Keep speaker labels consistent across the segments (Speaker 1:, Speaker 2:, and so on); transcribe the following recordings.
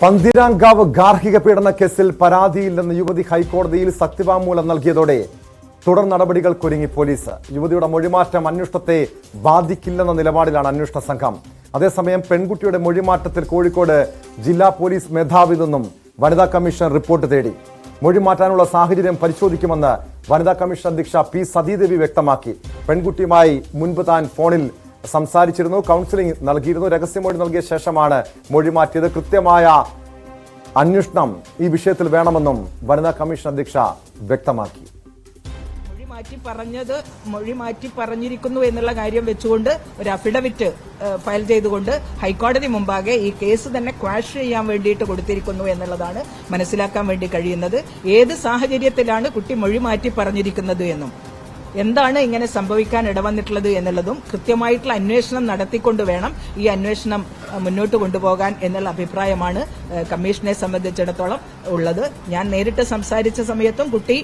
Speaker 1: പന്തീരാങ്കാവ് ഗാർഹിക പീഡന കേസിൽ പരാതിയില്ലെന്ന് യുവതി ഹൈക്കോടതിയിൽ സത്യവാങ്മൂലം നൽകിയതോടെ തുടർ നടപടികൾക്കൊരുങ്ങി പോലീസ്. യുവതിയുടെ മൊഴിമാറ്റം അന്വേഷണത്തെ ബാധിക്കില്ലെന്ന നിലപാടിലാണ് അന്വേഷണ സംഘം. അതേസമയം പെൺകുട്ടിയുടെ മൊഴിമാറ്റത്തിൽ കോഴിക്കോട് ജില്ലാ പോലീസ് മേധാവിയിൽ നിന്നും വനിതാ കമ്മീഷൻ റിപ്പോർട്ട് തേടി. മൊഴിമാറ്റാനുള്ള സാഹചര്യം പരിശോധിക്കുമെന്ന് വനിതാ കമ്മീഷൻ അധ്യക്ഷ പി സതീദേവി വ്യക്തമാക്കി. പെൺകുട്ടിയുമായി മുൻപ് താൻ ഫോണിൽ സംസാരിച്ചിരുന്നു, കൗൺസിലിംഗ് നൽകിയിരുന്നു. രഹസ്യമൊഴി നൽകിയ ശേഷമാണ് മൊഴി മാറ്റിയത്. കൃത്യമായ അന്വേഷണം ഈ വിഷയത്തിൽ വേണമെന്നും വനിതാ കമ്മീഷൻ അധ്യക്ഷ വ്യക്തമാക്കി.
Speaker 2: മൊഴി മാറ്റി പറഞ്ഞിരിക്കുന്നു എന്നുള്ള കാര്യം വെച്ചുകൊണ്ട് ഒരു അഫിഡവിറ്റ് ഫയൽ ചെയ്തുകൊണ്ട് ഹൈക്കോടതി മുമ്പാകെ ഈ കേസ് തന്നെ ക്വാഷ് ചെയ്യാൻ വേണ്ടിയിട്ട് കൊടുത്തിരിക്കുന്നു എന്നുള്ളതാണ് മനസ്സിലാക്കാൻ വേണ്ടി കഴിയുന്നത്. ഏത് സാഹചര്യത്തിലാണ് കുട്ടി മൊഴി മാറ്റി പറഞ്ഞിരിക്കുന്നത് എന്നും എന്താണ് ഇങ്ങനെ സംഭവിക്കാൻ ഇടവന്നിട്ടുള്ളത് എന്നുള്ളതും കൃത്യമായിട്ടുള്ള അന്വേഷണം നടത്തിക്കൊണ്ട് വേണം ഈ അന്വേഷണം മുന്നോട്ട് കൊണ്ടുപോകാൻ എന്നുള്ള അഭിപ്രായമാണ് കമ്മീഷനെ സംബന്ധിച്ചിടത്തോളം ഉള്ളത്. ഞാൻ നേരിട്ട് സംസാരിച്ച സമയത്തും കുട്ടി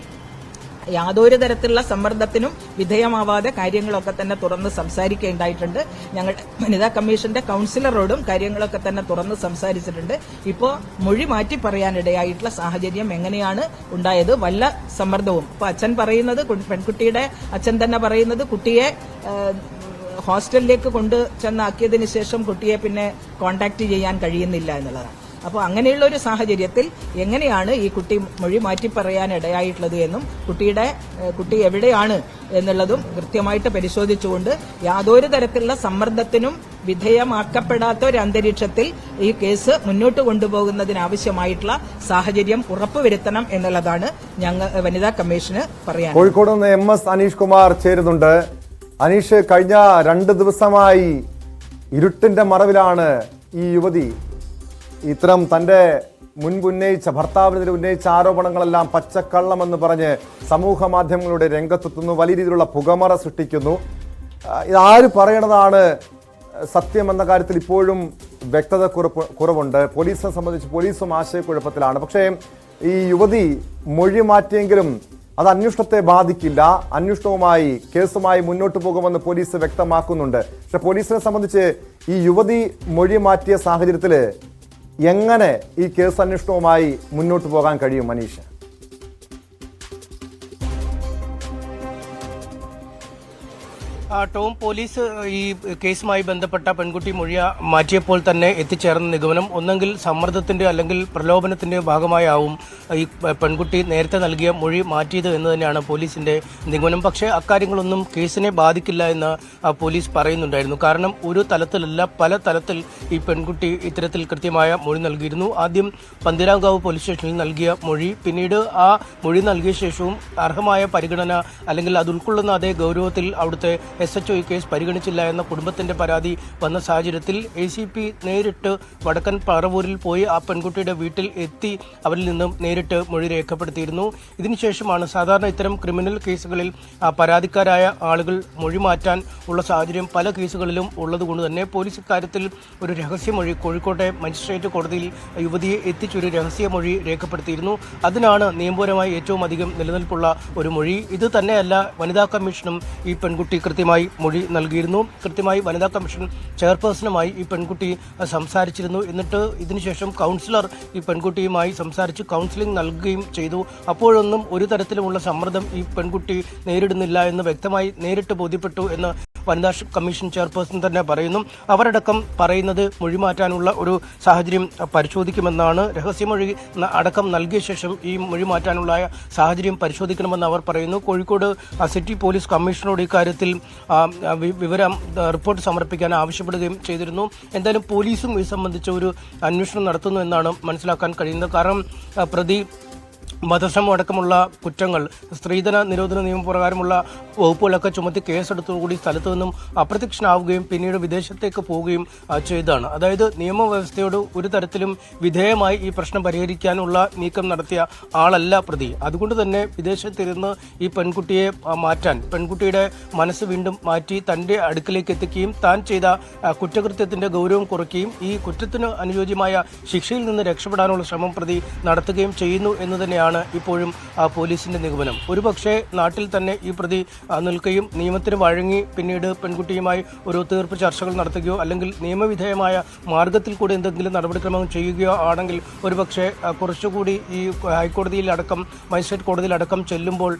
Speaker 2: യാതൊരു തരത്തിലുള്ള സമ്മർദ്ദത്തിനും വിധേയമാവാതെ കാര്യങ്ങളൊക്കെ തന്നെ തുറന്ന് സംസാരിക്കുകയുണ്ടായിട്ടുണ്ട്. ഞങ്ങൾ വനിതാ കമ്മീഷന്റെ കൌൺസിലറോടും കാര്യങ്ങളൊക്കെ തന്നെ തുറന്ന് സംസാരിച്ചിട്ടുണ്ട്. ഇപ്പോൾ മൊഴി മാറ്റി പറയാനിടയായിട്ടുള്ള സാഹചര്യം എങ്ങനെയാണ് ഉണ്ടായത്? വല്ല സമ്മർദ്ദവും ഇപ്പൊ അച്ഛൻ പറയുന്നത്, പെൺകുട്ടിയുടെ അച്ഛൻ തന്നെ പറയുന്നത് കുട്ടിയെ ഹോസ്റ്റലിലേക്ക് കൊണ്ടു ചെന്നാക്കിയതിനു ശേഷം കുട്ടിയെ പിന്നെ കോണ്ടാക്ട് ചെയ്യാൻ കഴിയുന്നില്ല എന്നുള്ളതാണ്. അപ്പോൾ അങ്ങനെയുള്ള ഒരു സാഹചര്യത്തിൽ എങ്ങനെയാണ് ഈ കുട്ടി മൊഴി മാറ്റി പറയാൻ ഇടയായിട്ടുള്ളത് എന്നും കുട്ടി എവിടെയാണ് എന്നുള്ളതും കൃത്യമായിട്ട് പരിശോധിച്ചുകൊണ്ട് യാതൊരു തരത്തിലുള്ള സമ്മർദ്ദത്തിനും വിധേയമാക്കപ്പെടാത്ത ഒരു അന്തരീക്ഷത്തിൽ ഈ കേസ് മുന്നോട്ട് കൊണ്ടുപോകുന്നതിനാവശ്യമായിട്ടുള്ള സാഹചര്യം ഉറപ്പുവരുത്തണം എന്നുള്ളതാണ് ഞങ്ങൾ വനിതാ കമ്മീഷന് പറയാൻ.
Speaker 1: കോഴിക്കോട് നിന്ന് MS അനീഷ് കുമാർ ചേരുന്നുണ്ട്. അനീഷ്, കഴിഞ്ഞ 2 ദിവസമായി ഇരുട്ടിന്റെ മറവിലാണ് ഈ യുവതി ഇത്തരം തന്റെ മുൻപുന്നയിച്ച ഭർത്താവിനെതിരെ ഉന്നയിച്ച ആരോപണങ്ങളെല്ലാം പച്ചക്കള്ളമെന്ന് പറഞ്ഞ് സമൂഹ മാധ്യമങ്ങളുടെ രംഗത്തെത്തുന്നു. വലിയ രീതിയിലുള്ള പുകമറ സൃഷ്ടിക്കുന്നു. ഇതാര് പറയണതാണ് സത്യം എന്ന കാര്യത്തിൽ ഇപ്പോഴും വ്യക്തത കുറവുണ്ട്. പോലീസിനെ സംബന്ധിച്ച് പോലീസും ആശയക്കുഴപ്പത്തിലാണ്. പക്ഷേ ഈ യുവതി മൊഴി മാറ്റിയെങ്കിലും അത് അന്വേഷണത്തെ ബാധിക്കില്ല, അന്വേഷണവുമായി കേസുമായി മുന്നോട്ട് പോകുമെന്ന് പോലീസ് വ്യക്തമാക്കുന്നുണ്ട്. പക്ഷെ പോലീസിനെ സംബന്ധിച്ച് ഈ യുവതി മൊഴി മാറ്റിയ സാഹചര്യത്തിൽ എങ്ങനെ ഈ കേസ് അന്വേഷണവുമായി മുന്നോട്ട് പോകാൻ കഴിയും മനീഷ്?
Speaker 3: ടോം, പോലീസ് ഈ കേസുമായി ബന്ധപ്പെട്ട പെൺകുട്ടി മൊഴി മാറ്റിയപ്പോൾ തന്നെ എത്തിച്ചേർന്ന നിഗമനം ഒന്നെങ്കിൽ സമ്മർദ്ദത്തിന്റെ അല്ലെങ്കിൽ പ്രലോഭനത്തിന്റെ ഭാഗമായാവും ഈ പെൺകുട്ടി നേരത്തെ നൽകിയ മൊഴി മാറ്റിയത് എന്ന് തന്നെയാണ് പോലീസിന്റെ നിഗമനം. പക്ഷേ അക്കാര്യങ്ങളൊന്നും കേസിനെ ബാധിക്കില്ല എന്ന് പോലീസ് പറയുന്നുണ്ടായിരുന്നു. കാരണം ഒരു തലത്തിലല്ല, പല തലത്തിൽ ഈ പെൺകുട്ടി ഇത്തരത്തിൽ കൃത്യമായ മൊഴി നൽകിയിരുന്നു. ആദ്യം പന്തീരാങ്കാവ് പോലീസ് സ്റ്റേഷനിൽ നൽകിയ മൊഴി, പിന്നീട് ആ മൊഴി നൽകിയ ശേഷവും അർഹമായ പരിഗണന അല്ലെങ്കിൽ അത് ഉൾക്കൊള്ളുന്ന അതേ ഗൗരവത്തിൽ അവിടുത്തെ SHO ഈ കേസ് പരിഗണിച്ചില്ല എന്ന കുടുംബത്തിന്റെ പരാതി വന്ന സാഹചര്യത്തിൽ ACP നേരിട്ട് വടക്കൻ പറവൂരിൽ പോയി ആ പെൺകുട്ടിയുടെ വീട്ടിൽ എത്തി അവരിൽ നിന്നും നേരിട്ട് മൊഴി രേഖപ്പെടുത്തിയിരുന്നു. ഇതിനുശേഷമാണ് സാധാരണ ഇത്തരം ക്രിമിനൽ കേസുകളിൽ പരാതിക്കാരായ ആളുകൾ മൊഴി മാറ്റാൻ ഉള്ള സാഹചര്യം പല കേസുകളിലും ഉള്ളതുകൊണ്ട് തന്നെ പോലീസ് ഇക്കാര്യത്തിൽ ഒരു രഹസ്യമൊഴി കോഴിക്കോട്ടെ മജിസ്ട്രേറ്റ് കോടതിയിൽ യുവതിയെ എത്തിച്ചൊരു രഹസ്യമൊഴി രേഖപ്പെടുത്തിയിരുന്നു. അതിനാണ് നിയമപരമായി ഏറ്റവും അധികം നിലനിൽപ്പുള്ള ഒരു മൊഴി. ഇത് തന്നെയല്ല, വനിതാ കമ്മീഷനും ഈ പെൺകുട്ടി കൃത്യമായി മൊഴി നൽകിയിരുന്നു. കൃത്യമായി വനിതാ കമ്മീഷൻ ചെയർപേഴ്സണുമായി ഈ പെൺകുട്ടി സംസാരിച്ചിരുന്നു. എന്നിട്ട് ഇതിനുശേഷം കൗൺസിലർ ഈ പെൺകുട്ടിയുമായി സംസാരിച്ച് കൗൺസിലിംഗ് നൽകുകയും ചെയ്തു. അപ്പോഴൊന്നും ഒരു തരത്തിലുമുള്ള സമ്മർദ്ദം ഈ പെൺകുട്ടി നേരിടുന്നില്ല എന്ന് വ്യക്തമായി നേരിട്ട് ബോധ്യപ്പെട്ടു എന്ന് വനിതാ കമ്മീഷൻ ചെയർപേഴ്സൺ തന്നെ പറയുന്നു. അവരടക്കം പറയുന്നത് മൊഴി മാറ്റാനുള്ള ഒരു സാഹചര്യം പരിശോധിക്കുമെന്നാണ്. രഹസ്യമൊഴി അടക്കം നൽകിയ ശേഷം ഈ മൊഴി മാറ്റാനുള്ള സാഹചര്യം പരിശോധിക്കണമെന്ന് അവർ പറയുന്നു. കോഴിക്കോട് സിറ്റി പോലീസ് കമ്മീഷണറോട് ഇക്കാര്യത്തിൽ റിപ്പോർട്ട് സമർപ്പിക്കാൻ ആവശ്യപ്പെടുകയും ചെയ്തിരുന്നു. എന്തായാലും പോലീസും ഇത് സംബന്ധിച്ച ഒരു അന്വേഷണം നടത്തുന്നു എന്നാണ് മനസ്സിലാക്കാൻ കഴിയുന്നത്. കാരണം പ്രതി വധശ്രമം അടക്കമുള്ള കുറ്റങ്ങൾ, സ്ത്രീധന നിരോധന നിയമപ്രകാരമുള്ള വകുപ്പുകളൊക്കെ ചുമത്തി കേസെടുത്തുകൂടി സ്ഥലത്തു നിന്നും അപ്രത്യക്ഷനാവുകയും പിന്നീട് വിദേശത്തേക്ക് പോവുകയും ചെയ്തതാണ്. അതായത് നിയമവ്യവസ്ഥയോട് ഒരു തരത്തിലും വിധേയമായി ഈ പ്രശ്നം പരിഹരിക്കാനുള്ള നീക്കം നടത്തിയ ആളല്ല പ്രതി. അതുകൊണ്ട് തന്നെ വിദേശത്തിരുന്ന് ഈ പെൺകുട്ടിയെ മാറ്റാൻ, പെൺകുട്ടിയുടെ മനസ്സ് വീണ്ടും മാറ്റി തൻ്റെ അടുക്കലേക്ക് എത്തിക്കുകയും താൻ ചെയ്ത കുറ്റകൃത്യത്തിന്റെ ഗൗരവം കുറയ്ക്കുകയും ഈ കുറ്റത്തിന് അനുയോജ്യമായ ശിക്ഷയിൽ നിന്ന് രക്ഷപ്പെടാനുള്ള ശ്രമം പ്രതി നടത്തുകയും ചെയ്യുന്നു എന്ന് തന്നെയാണ് എന്നാണ് ഇപ്പോഴും പോലീസിന്റെ നിഗമനം. ഒരുപക്ഷെ നാട്ടിൽ തന്നെ ഈ പ്രതി നിൽക്കുകയും നിയമത്തിന് വഴങ്ങി പിന്നീട് പെൺകുട്ടിയുമായി ഒരു തീർപ്പ് ചർച്ചകൾ നടത്തുകയോ അല്ലെങ്കിൽ നിയമവിധേയമായ മാർഗത്തിൽ കൂടി എന്തെങ്കിലും നടപടിക്രമം ചെയ്യുകയോ ആണെങ്കിൽ ഒരുപക്ഷെ കുറച്ചുകൂടി ഈ ഹൈക്കോടതിയിലടക്കം മജിസ്ട്രേറ്റ് കോടതിയിലടക്കം ചെല്ലുമ്പോൾ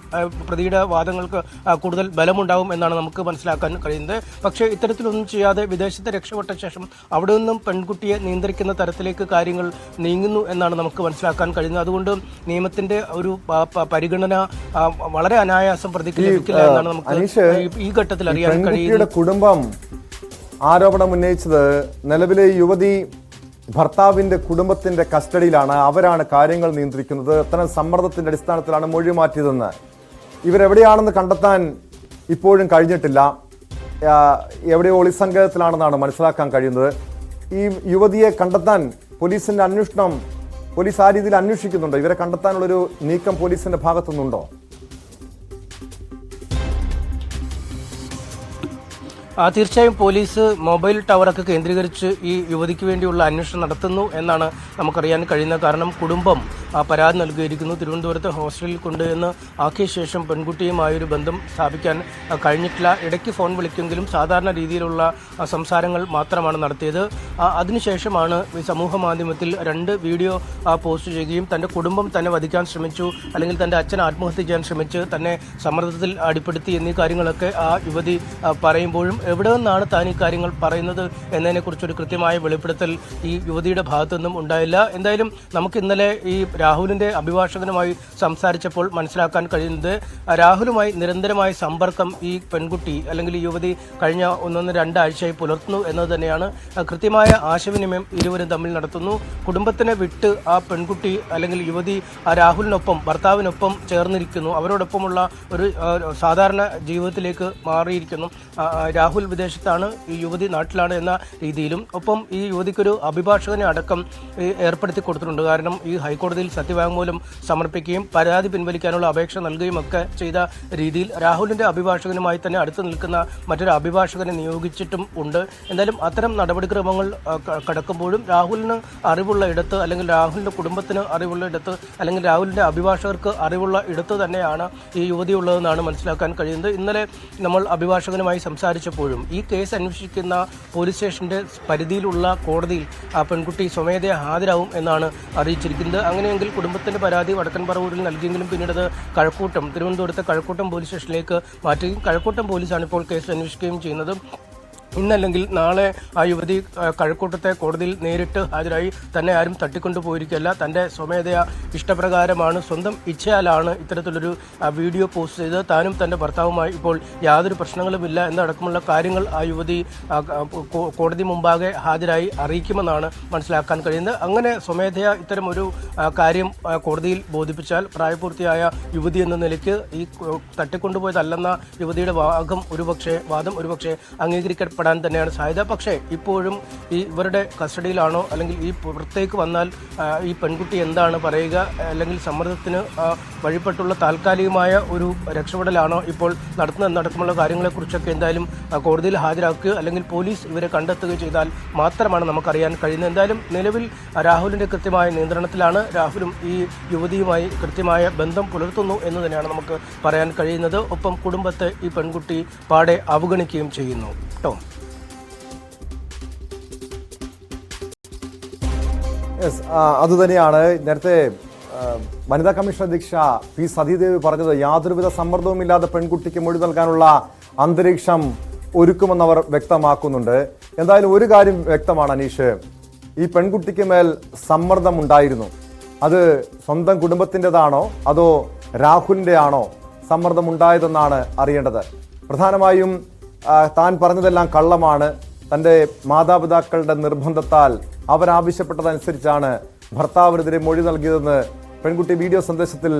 Speaker 3: പ്രതിയുടെ വാദങ്ങൾക്ക് കൂടുതൽ ബലമുണ്ടാകും എന്നാണ് നമുക്ക് മനസ്സിലാക്കാൻ കഴിയുന്നത്. പക്ഷേ ഇത്തരത്തിലൊന്നും ചെയ്യാതെ വിദേശത്ത് രക്ഷപ്പെട്ട ശേഷം അവിടെ നിന്നും പെൺകുട്ടിയെ നിയന്ത്രിക്കുന്ന തരത്തിലേക്ക് കാര്യങ്ങൾ നീങ്ങുന്നു എന്നാണ് നമുക്ക് മനസ്സിലാക്കാൻ കഴിയുന്നത്. അതുകൊണ്ട് നിയമത്തിന്റെ ഒരു പരിഗണന വളരെ അനായാസം പ്രതിക്ക് ലഭിക്കില്ല എന്നാണ് നമുക്ക് ഈ ഘട്ടത്തിൽ അറിയാൻ കഴിയുന്നത്.
Speaker 1: കുടുംബം ആരോപണം ഉന്നയിച്ചത് നിലവിലെ യുവതി ഭർത്താവിന്റെ കുടുംബത്തിന്റെ കസ്റ്റഡിയിലാണ്, അവരാണ് കാര്യങ്ങൾ നിയന്ത്രിക്കുന്നത്, അത്തരം സമ്മർദ്ദത്തിന്റെ അടിസ്ഥാനത്തിലാണ് മൊഴി മാറ്റിയതെന്ന്. ഇവരെവിടെയാണെന്ന് കണ്ടെത്താൻ ഇപ്പോഴും കഴിഞ്ഞിട്ടില്ല. എവിടെയോ ഒളിസംഘത്തിലാണെന്നാണ് മനസ്സിലാക്കാൻ കഴിയുന്നത്. ഈ യുവതിയെ കണ്ടെത്താൻ പോലീസിന്റെ അന്വേഷണം, പോലീസ് ആ രീതിയിൽ അന്വേഷിക്കുന്നുണ്ടോ? ഇവരെ കണ്ടെത്താനുള്ളൊരു നീക്കം പോലീസിന്റെ ഭാഗത്തുനിന്നുണ്ടോ?
Speaker 3: തീർച്ചയായും പോലീസ് മൊബൈൽ ടവറൊക്കെ കേന്ദ്രീകരിച്ച് ഈ യുവതിക്ക് വേണ്ടിയുള്ള അന്വേഷണം നടത്തുന്നു എന്നാണ് നമുക്കറിയാൻ കഴിയുന്നത്. കാരണം കുടുംബം പരാതി നൽകിയിരിക്കുന്നു. തിരുവനന്തപുരത്ത് ഹോസ്റ്റലിൽ കൊണ്ടുവന്ന് ആക്കിയ ശേഷം പെൺകുട്ടിയുമായൊരു ബന്ധം സ്ഥാപിക്കാൻ കഴിഞ്ഞിട്ടില്ല. ഇടയ്ക്ക് ഫോൺ വിളിക്കെങ്കിലും സാധാരണ രീതിയിലുള്ള സംസാരങ്ങൾ മാത്രമാണ് നടത്തിയത്. അതിനുശേഷമാണ് സമൂഹ മാധ്യമത്തിൽ 2 വീഡിയോ പോസ്റ്റ് ചെയ്യുകയും തൻ്റെ കുടുംബം തന്നെ വധിക്കാൻ ശ്രമിച്ചു, അല്ലെങ്കിൽ തൻ്റെ അച്ഛൻ ആത്മഹത്യ ചെയ്യാൻ ശ്രമിച്ച് തന്നെ സമ്മർദ്ദത്തിൽ അടിപ്പെടുത്തി എന്നീ കാര്യങ്ങളൊക്കെ ആ യുവതി പറയുമ്പോഴും എവിടെ നിന്നാണ് താൻ ഈ കാര്യങ്ങൾ പറയുന്നത് എന്നതിനെക്കുറിച്ചൊരു കൃത്യമായ വെളിപ്പെടുത്തൽ ഈ യുവതിയുടെ ഭാഗത്തു നിന്നും ഉണ്ടായില്ല. എന്തായാലും നമുക്ക് ഇന്നലെ ഈ രാഹുലിന്റെ അഭിഭാഷകനുമായി സംസാരിച്ചപ്പോൾ മനസ്സിലാക്കാൻ കഴിയുന്നത് രാഹുലുമായി നിരന്തരമായ സമ്പർക്കം ഈ പെൺകുട്ടി അല്ലെങ്കിൽ ഈ യുവതി കഴിഞ്ഞ 1-2 ആഴ്ചയായി പുലർത്തുന്നു എന്നത് തന്നെയാണ്. കൃത്യമായ ആശയവിനിമയം ഇരുവരും തമ്മിൽ നടത്തുന്നു. കുടുംബത്തിനെ വിട്ട് ആ പെൺകുട്ടി അല്ലെങ്കിൽ യുവതി ആ രാഹുലിനൊപ്പം ഭർത്താവിനൊപ്പം ചേർന്നിരിക്കുന്നു. അവരോടൊപ്പമുള്ള ഒരു സാധാരണ ജീവിതത്തിലേക്ക് മാറിയിരിക്കുന്നു. രാഹുൽ വിദേശത്താണ്, ഈ യുവതി നാട്ടിലാണ് എന്ന രീതിയിലും ഒപ്പം ഈ യുവതിക്കൊരു അഭിഭാഷകനെ അടക്കം ഏർപ്പെടുത്തി കൊടുത്തിട്ടുണ്ട്. കാരണം ഈ ഹൈക്കോടതിയിൽ സത്യവാങ്മൂലം സമർപ്പിക്കുകയും പരാതി പിൻവലിക്കാനുള്ള അപേക്ഷ നൽകുകയും ഒക്കെ ചെയ്ത രീതിയിൽ രാഹുലിന്റെ അഭിഭാഷകനുമായി തന്നെ അടുത്ത് നിൽക്കുന്ന മറ്റൊരു അഭിഭാഷകനെ നിയോഗിച്ചിട്ടും ഉണ്ട്. എന്തായാലും അത്തരം നടപടിക്രമങ്ങൾ കടക്കുമ്പോഴും രാഹുലിന് അറിവുള്ള ഇടത്ത് അല്ലെങ്കിൽ രാഹുലിന്റെ കുടുംബത്തിന് അറിവുള്ള ഇടത്ത് അല്ലെങ്കിൽ രാഹുലിന്റെ അഭിഭാഷകർക്ക് അറിവുള്ള ഇടത്ത് തന്നെയാണ് ഈ യുവതി ഉള്ളതെന്നാണ് മനസ്സിലാക്കാൻ കഴിയുന്നത്. ഇന്നലെ നമ്മൾ അഭിഭാഷകനുമായി സംസാരിച്ചപ്പോഴും ഈ കേസ് അന്വേഷിക്കുന്ന പോലീസ് സ്റ്റേഷന്റെ പരിധിയിലുള്ള കോടതിയിൽ ആ പെൺകുട്ടി സ്വമേധയാ ഹാജരാവും എന്നാണ് അറിയിച്ചിരിക്കുന്നത്. അങ്ങനെയെങ്കിൽ കുടുംബത്തിന്റെ പരാതി വടക്കൻ പറവൂരിൽ നൽകിയെങ്കിലും പിന്നീട് അത് തിരുവനന്തപുരത്തെ കഴക്കൂട്ടം പോലീസ് സ്റ്റേഷനിലേക്ക് മാറ്റുകയും കഴക്കൂട്ടം പോലീസാണ് ഇപ്പോൾ കേസ് അന്വേഷിക്കുകയും ചെയ്യുന്നത്. ഇന്നല്ലെങ്കിൽ നാളെ ആ യുവതി കഴക്കൂട്ടത്തെ കോടതിയിൽ നേരിട്ട് ഹാജരായി തന്നെ ആരും തട്ടിക്കൊണ്ടുപോയിരിക്കുകയല്ല, തൻ്റെ സ്വമേധയാ ഇഷ്ടപ്രകാരമാണ്, സ്വന്തം ഇച്ഛയാലാണ് ഇത്തരത്തിലൊരു വീഡിയോ പോസ്റ്റ് ചെയ്ത് താനും തൻ്റെ ഭർത്താവുമായി ഇപ്പോൾ യാതൊരു പ്രശ്നങ്ങളുമില്ല എന്നടക്കമുള്ള കാര്യങ്ങൾ ആ യുവതി കോടതി മുമ്പാകെ ഹാജരായി അറിയിക്കുമെന്നാണ് മനസ്സിലാക്കാൻ കഴിയുന്നത്. അങ്ങനെ സ്വമേധയാ ഇത്തരം ഒരു കാര്യം കോടതിയിൽ ബോധിപ്പിച്ചാൽ പ്രായപൂർത്തിയായ യുവതി എന്ന നിലയ്ക്ക് ഈ തട്ടിക്കൊണ്ടുപോയതല്ലെന്ന യുവതിയുടെ വാദം ഒരുപക്ഷെ അംഗീകരിക്കപ്പെടാൻ തന്നെയാണ് സാധ്യത. പക്ഷേ ഇപ്പോഴും ഇവരുടെ കസ്റ്റഡിയിലാണോ അല്ലെങ്കിൽ ഈ പുറത്തേക്ക് വന്നാൽ ഈ പെൺകുട്ടി എന്താണ് പറയുക, അല്ലെങ്കിൽ സമ്മർദ്ദത്തിന് വഴിപ്പെട്ടുള്ള താൽക്കാലികമായ ഒരു രക്ഷപ്പെടലാണോ ഇപ്പോൾ നടക്കുന്നതെന്നടക്കമുള്ള കാര്യങ്ങളെക്കുറിച്ചൊക്കെ എന്തായാലും കോടതിയിൽ ഹാജരാക്കുകയോ അല്ലെങ്കിൽ പോലീസ് ഇവരെ കണ്ടെത്തുകയോ ചെയ്താൽ മാത്രമാണ് നമുക്കറിയാൻ കഴിയുന്നത്. എന്തായാലും നിലവിൽ രാഹുലിന്റെ കൃത്യമായ നിയന്ത്രണത്തിലാണ്. രാഹുലും ഈ യുവതിയുമായി കൃത്യമായ ബന്ധം പുലർത്തുന്നു എന്ന് തന്നെയാണ് നമുക്ക് പറയാൻ കഴിയുന്നത്. ഒപ്പം കുടുംബത്തെ ഈ പെൺകുട്ടി പാടെ അവഗണിക്കുകയും ചെയ്യുന്നു കേട്ടോ.
Speaker 1: അതുതന്നെയാണ് നേരത്തെ വനിതാ കമ്മീഷൻ അധ്യക്ഷ പി സതീദേവി പറഞ്ഞത്. യാതൊരുവിധ സമ്മർദ്ദവുമില്ലാതെ പെൺകുട്ടിക്ക് മൊഴി നൽകാനുള്ള അന്തരീക്ഷം ഒരുക്കുമെന്നവർ വ്യക്തമാക്കുന്നുണ്ട്. എന്തായാലും ഒരു കാര്യം വ്യക്തമാണ് അനീഷ്, ഈ പെൺകുട്ടിക്ക് മേൽ സമ്മർദ്ദമുണ്ടായിരുന്നു. അത് സ്വന്തം കുടുംബത്തിൻ്റെതാണോ അതോ രാഹുലിൻ്റെ ആണോ സമ്മർദ്ദമുണ്ടായതെന്നാണ് അറിയേണ്ടത്. പ്രധാനമായും താൻ പറഞ്ഞതെല്ലാം കള്ളമാണ്. തൻ്റെ മാതാപിതാക്കളുടെ നിർബന്ധത്താൽ അവരാവശ്യപ്പെട്ടതനുസരിച്ചാണ് ഭർത്താവിനെതിരെ മൊഴി നൽകിയതെന്ന് പെൺകുട്ടി വീഡിയോ സന്ദേശത്തിൽ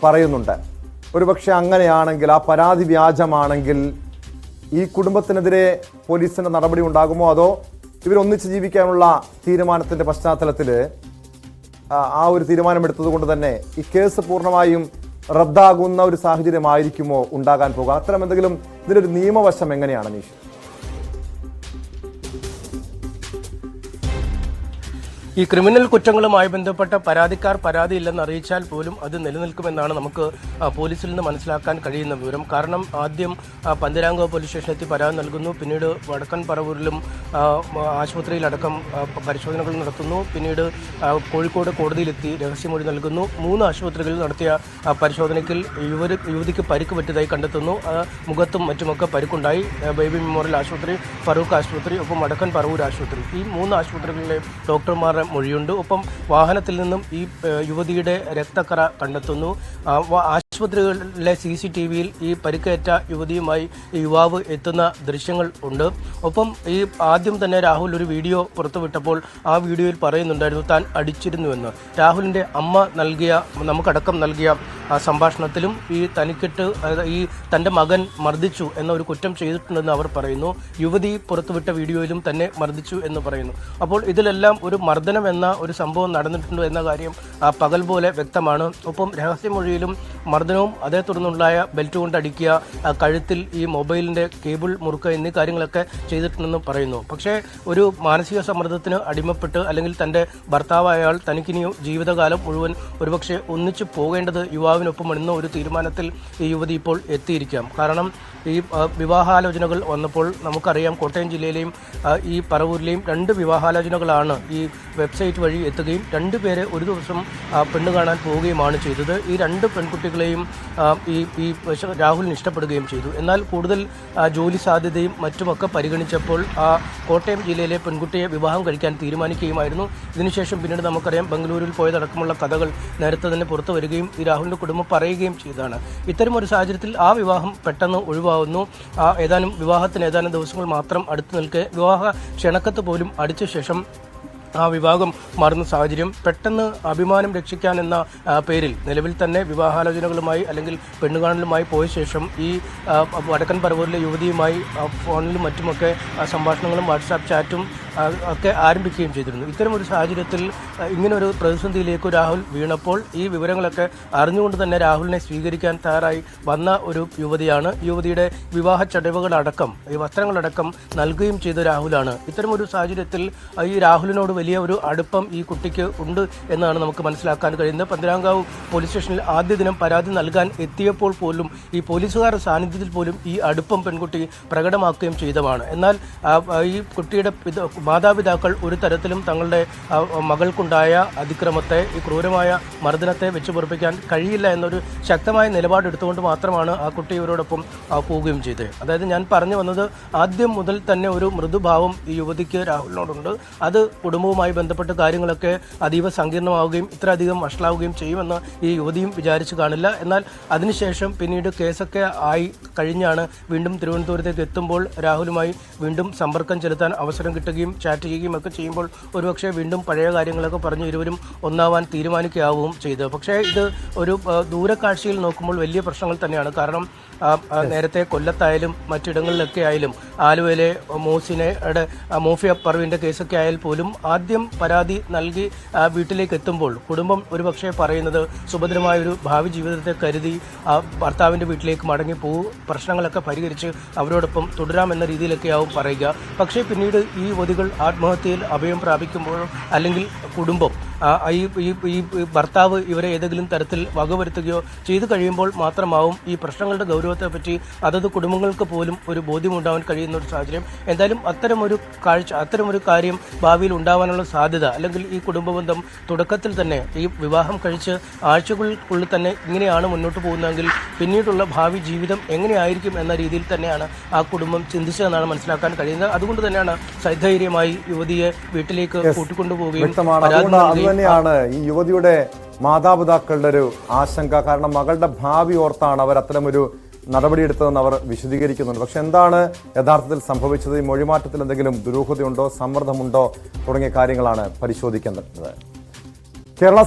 Speaker 1: പറയുന്നുണ്ട്. ഒരുപക്ഷെ അങ്ങനെയാണെങ്കിൽ, ആ പരാതി വ്യാജമാണെങ്കിൽ ഈ കുടുംബത്തിനെതിരെ പോലീസിന്റെ നടപടി ഉണ്ടാകുമോ അതോ ഇവരൊന്നിച്ച് ജീവിക്കാനുള്ള തീരുമാനത്തിന്റെ പശ്ചാത്തലത്തിൽ ആ ഒരു തീരുമാനമെടുത്തത് കൊണ്ട് തന്നെ ഈ കേസ് പൂർണ്ണമായും റദ്ദാകുന്ന ഒരു സാഹചര്യമായിരിക്കുമോ ഉണ്ടാകാൻ പോകുക? അത്തരം എന്തെങ്കിലും ഇതിലൊരു നിയമവശം എങ്ങനെയാണ് അനീഷ്?
Speaker 3: ഈ ക്രിമിനൽ കുറ്റങ്ങളുമായി ബന്ധപ്പെട്ട പരാതിക്കാർ പരാതിയില്ലെന്ന് അറിയിച്ചാൽ പോലും അത് നിലനിൽക്കുമെന്നാണ് നമുക്ക് പോലീസിൽ നിന്ന് മനസ്സിലാക്കാൻ കഴിയുന്ന വിവരം. കാരണം ആദ്യം പന്തീരാങ്കാവ് പോലീസ് സ്റ്റേഷനിലെത്തി പരാതി നൽകുന്നു, പിന്നീട് വടക്കൻ പറവൂരിലും ആശുപത്രിയിലടക്കം പരിശോധനകൾ നടത്തുന്നു, പിന്നീട് കോഴിക്കോട് കോടതിയിലെത്തി രഹസ്യമൊഴി നൽകുന്നു. 3 ആശുപത്രികളിൽ നടത്തിയ പരിശോധനയ്ക്ക് യുവതിക്ക് പരിക്ക് പറ്റിയതായി കണ്ടെത്തുന്നു. മുഖത്തും മറ്റുമൊക്കെ പരിക്കുണ്ടായി. ബേബി മെമ്മോറിയൽ ആശുപത്രി, ഫറൂഖ് ആശുപത്രി, ഒപ്പം വടക്കൻ പറവൂർ ആശുപത്രി, ഈ 3 ആശുപത്രികളിലെ ഡോക്ടർമാരുടെ മൊഴിയുണ്ട്. ഒപ്പം വാഹനത്തിൽ നിന്നും ഈ യുവതിയുടെ രക്തക്കറ കണ്ടെത്തുന്നു. ആശുപത്രികളിലെ CCTVയിൽ ഈ പരിക്കേറ്റ യുവതിയുമായി യുവാവ് എത്തുന്ന ദൃശ്യങ്ങൾ ഉണ്ട്. ഒപ്പം ഈ ആദ്യം തന്നെ രാഹുൽ ഒരു വീഡിയോ പുറത്തുവിട്ടപ്പോൾ ആ വീഡിയോയിൽ പറയുന്നുണ്ടായിരുന്നു താൻ അടിച്ചിരുന്നുവെന്ന്. രാഹുലിൻ്റെ അമ്മ നമുക്കടക്കം നൽകിയ സംഭാഷണത്തിലും ഈ തനിക്കിട്ട് ഈ തൻ്റെ മകൻ മർദ്ദിച്ചു എന്ന ഒരു കുറ്റം ചെയ്തിട്ടുണ്ടെന്ന് അവർ പറയുന്നു. യുവതി പുറത്തുവിട്ട വീഡിയോയിലും തന്നെ മർദ്ദിച്ചു എന്ന് പറയുന്നു. അപ്പോൾ ഇതിലെല്ലാം ഒരു മർദ്ദനം എന്ന ഒരു സംഭവം നടന്നിട്ടുണ്ട് എന്ന കാര്യം പകൽ പോലെ വ്യക്തമാണ്. ഒപ്പം രഹസ്യമൊഴിയിലും മർദ്ദനവും അതേ തുടർന്നുണ്ടായ ബെൽറ്റ് കൊണ്ട് അടിക്കുക, കഴുത്തിൽ ഈ മൊബൈലിൻ്റെ കേബിൾ മുറുക്കുക എന്നീ കാര്യങ്ങളൊക്കെ ചെയ്തിട്ടുണ്ടെന്ന് പറയുന്നു. പക്ഷേ ഒരു മാനസിക സമ്മർദ്ദത്തിന് അടിമപ്പെട്ട് അല്ലെങ്കിൽ തൻ്റെ ഭർത്താവായാൽ തനിക്കിനി ജീവിതകാലം മുഴുവൻ ഒരുപക്ഷെ ഒന്നിച്ചു പോകേണ്ടത് യുവാവിനൊപ്പം എന്ന ഒരു തീരുമാനത്തിൽ ഈ യുവതി ഇപ്പോൾ എത്തിയിരിക്കാം. കാരണം ഈ വിവാഹാലോചനകൾ വന്നപ്പോൾ നമുക്കറിയാം കോട്ടയം ജില്ലയിലെയും ഈ പറവൂരിലെയും 2 വിവാഹാലോചനകളാണ് ഈ വെബ്സൈറ്റ് വഴി എത്തുകയും 2 പേരെ ഒരു ദിവസം പെണ്ണ് കാണാൻ പോവുകയുമാണ് ചെയ്തത്. ഈ 2 പെൺകുട്ടികളെയും ഈ രാഹുലിന് ഇഷ്ടപ്പെടുകയും ചെയ്തു. എന്നാൽ കൂടുതൽ ജോലി സാധ്യതയും മറ്റുമൊക്കെ പരിഗണിച്ചപ്പോൾ കോട്ടയം ജില്ലയിലെ പെൺകുട്ടിയെ വിവാഹം കഴിക്കാൻ തീരുമാനിക്കുകയുമായിരുന്നു. ഇതിനുശേഷം പിന്നീട് നമുക്കറിയാം ബംഗളൂരുവിൽ പോയതടക്കമുള്ള കഥകൾ നേരത്തെ തന്നെ പുറത്തു വരികയും ഈ രാഹുലിൻ്റെ കുടുംബം പറയുകയും ചെയ്തതാണ്. ഇത്തരമൊരു സാഹചര്യത്തിൽ ആ വിവാഹം പെട്ടെന്ന് ഒഴിവാകുന്നു. വിവാഹത്തിന് ഏതാനും ദിവസങ്ങൾ മാത്രം അടുത്തു നിൽക്കെ വിവാഹ ക്ഷണക്കത്ത് പോലും അടിച്ച ശേഷം ആ വിവാഹം മാറുന്ന സാഹചര്യം. പെട്ടെന്ന് അഭിമാനം രക്ഷിക്കാൻ എന്ന പേരിൽ നിലവിൽ തന്നെ വിവാഹാലോചനകളുമായി അല്ലെങ്കിൽ പെണ്ണുകാണലുമായി പോയ ശേഷം ഈ വടക്കൻ പറവൂരിലെ യുവതിയുമായി ഫോണിലും മറ്റുമൊക്കെ സംഭാഷണങ്ങളും വാട്സാപ്പ് ചാറ്റും ഒക്കെ ആരംഭിക്കുകയും ചെയ്തിരുന്നു. ഇത്തരമൊരു സാഹചര്യത്തിൽ ഇങ്ങനൊരു പ്രതിസന്ധിയിലേക്ക് രാഹുൽ വീണപ്പോൾ ഈ വിവരങ്ങളൊക്കെ അറിഞ്ഞുകൊണ്ട് തന്നെ രാഹുലിനെ സ്വീകരിക്കാൻ തയ്യാറായി വന്ന ഒരു യുവതിയാണ്. യുവതിയുടെ വിവാഹ ചടവുകളടക്കം ഈ വസ്ത്രങ്ങളടക്കം നൽകുകയും ചെയ്ത രാഹുലാണ്. ഇത്തരമൊരു സാഹചര്യത്തിൽ ഈ രാഹുലിനോട് വലിയ ഒരു അടുപ്പം ഈ കുട്ടിക്ക് ഉണ്ട് എന്നാണ് നമുക്ക് മനസ്സിലാക്കാൻ കഴിയുന്നത്. പന്തീരാങ്കാവ് പോലീസ് സ്റ്റേഷനിൽ ആദ്യ ദിനം പരാതി നൽകാൻ എത്തിയപ്പോൾ പോലും ഈ പോലീസുകാരുടെ സാന്നിധ്യത്തിൽ പോലും ഈ അടുപ്പം പെൺകുട്ടി പ്രകടമാക്കുകയും ചെയ്തതാണ്. എന്നാൽ ഈ കുട്ടിയുടെ മാതാപിതാക്കൾ ഒരു തരത്തിലും തങ്ങളുടെ മകൾക്കുണ്ടായ അതിക്രമത്തെ, ഈ ക്രൂരമായ മർദ്ദനത്തെ വെച്ചു പൊറുപ്പിക്കാൻ കഴിയില്ല എന്നൊരു ശക്തമായ നിലപാടെടുത്തുകൊണ്ട് മാത്രമാണ് ആ കുട്ടി ഇവരോടൊപ്പം പോവുകയും ചെയ്തത്. അതായത് ഞാൻ പറഞ്ഞു വന്നത് ആദ്യം മുതൽ തന്നെ ഒരു മൃദുഭാവം ഈ യുവതിക്ക് രാഹുലിനോടുണ്ട്. അത് കുടുംബവുമായി ബന്ധപ്പെട്ട കാര്യങ്ങളൊക്കെ അതീവ സങ്കീർണമാവുകയും ഇത്രയധികം വഷളാവുകയും ചെയ്യുമെന്ന് ഈ യുവതിയും വിചാരിച്ചു കാണില്ല. എന്നാൽ അതിനുശേഷം പിന്നീട് കേസൊക്കെ ആയി കഴിഞ്ഞാണ് വീണ്ടും തിരുവനന്തപുരത്തേക്ക് എത്തുമ്പോൾ രാഹുലുമായി വീണ്ടും സമ്പർക്കം ചെലുത്താൻ അവസരം കിട്ടുകയും ചാറ്റ് ചെയ്യുകയും ഒക്കെ ചെയ്യുമ്പോൾ ഒരുപക്ഷെ വീണ്ടും പഴയ കാര്യങ്ങളൊക്കെ പറഞ്ഞ് ഇരുവരും ഒന്നാവാൻ തീരുമാനിക്കുകയാവുകയും ചെയ്തത്. പക്ഷേ ഇത് ഒരു ദൂരക്കാഴ്ചയിൽ നോക്കുമ്പോൾ വലിയ പ്രശ്നങ്ങൾ തന്നെയാണ്. കാരണം നേരത്തെ കൊല്ലത്തായാലും മറ്റിടങ്ങളിലൊക്കെ ആയാലും ആലുവയിലെ മോസിനയുടെ മോഫിയ പർവിൻ്റെ കേസൊക്കെ ആയാൽ പോലും ആദ്യം പരാതി നൽകി വീട്ടിലേക്ക് എത്തുമ്പോൾ കുടുംബം ഒരുപക്ഷെ പറയുന്നത് സുഭദ്രമായൊരു ഭാവി ജീവിതത്തെ കരുതി ഭർത്താവിൻ്റെ വീട്ടിലേക്ക് മടങ്ങിപ്പോവും, പ്രശ്നങ്ങളൊക്കെ പരിഹരിച്ച് അവരോടൊപ്പം തുടരാമെന്ന രീതിയിലൊക്കെയാവും പറയുക. പക്ഷേ പിന്നീട് ഈ യുവതികൾ ആത്മഹത്യയിൽ അഭയം പ്രാപിക്കുമ്പോഴോ അല്ലെങ്കിൽ കുടുംബം ഈ ഭർത്താവ് ഇവരെ ഏതെങ്കിലും തരത്തിൽ വകവരുത്തുകയോ ചെയ്തു കഴിയുമ്പോൾ മാത്രമാവും ഈ പ്രശ്നങ്ങളുടെ ഗൗരവത്തെപ്പറ്റി അതത് കുടുംബങ്ങൾക്ക് പോലും ഒരു ബോധ്യമുണ്ടാവാൻ കഴിയുന്ന ഒരു സാഹചര്യം. എന്തായാലും അത്തരമൊരു കാര്യം ഭാവിയിൽ ഉണ്ടാവാനുള്ള സാധ്യത അല്ലെങ്കിൽ ഈ കുടുംബബന്ധം തുടക്കത്തിൽ തന്നെ ഈ വിവാഹം കഴിച്ച് ആഴ്ചകൾക്കുള്ളിൽ തന്നെ ഇങ്ങനെയാണ് മുന്നോട്ട് പോകുന്നതെങ്കിൽ പിന്നീടുള്ള ഭാവി ജീവിതം എങ്ങനെയായിരിക്കും എന്ന രീതിയിൽ തന്നെയാണ് ആ കുടുംബം ചിന്തിച്ചതെന്നാണ് മനസ്സിലാക്കാൻ കഴിയുന്നത്. അതുകൊണ്ട് തന്നെയാണ് സൈധൈര്യമായി യുവതിയെ വീട്ടിലേക്ക് കൂട്ടിക്കൊണ്ടുപോവുകയും
Speaker 1: തന്നെയാണ് ഈ യുവതിയുടെ മാതാപിതാക്കളുടെ ഒരു ആശങ്ക. കാരണം മകളുടെ ഭാവി ഓർത്താണ് അവർ അത്തരമൊരു നടപടിയെടുത്തതെന്ന് അവർ വിശദീകരിക്കുന്നുണ്ട്. പക്ഷെ എന്താണ് യഥാർത്ഥത്തിൽ സംഭവിച്ചത്? ഈ മൊഴിമാറ്റത്തിൽ എന്തെങ്കിലും ദുരൂഹതയുണ്ടോ, സമ്മർദ്ദമുണ്ടോ തുടങ്ങിയ കാര്യങ്ങളാണ് പരിശോധിക്കേണ്ടത്. കേരള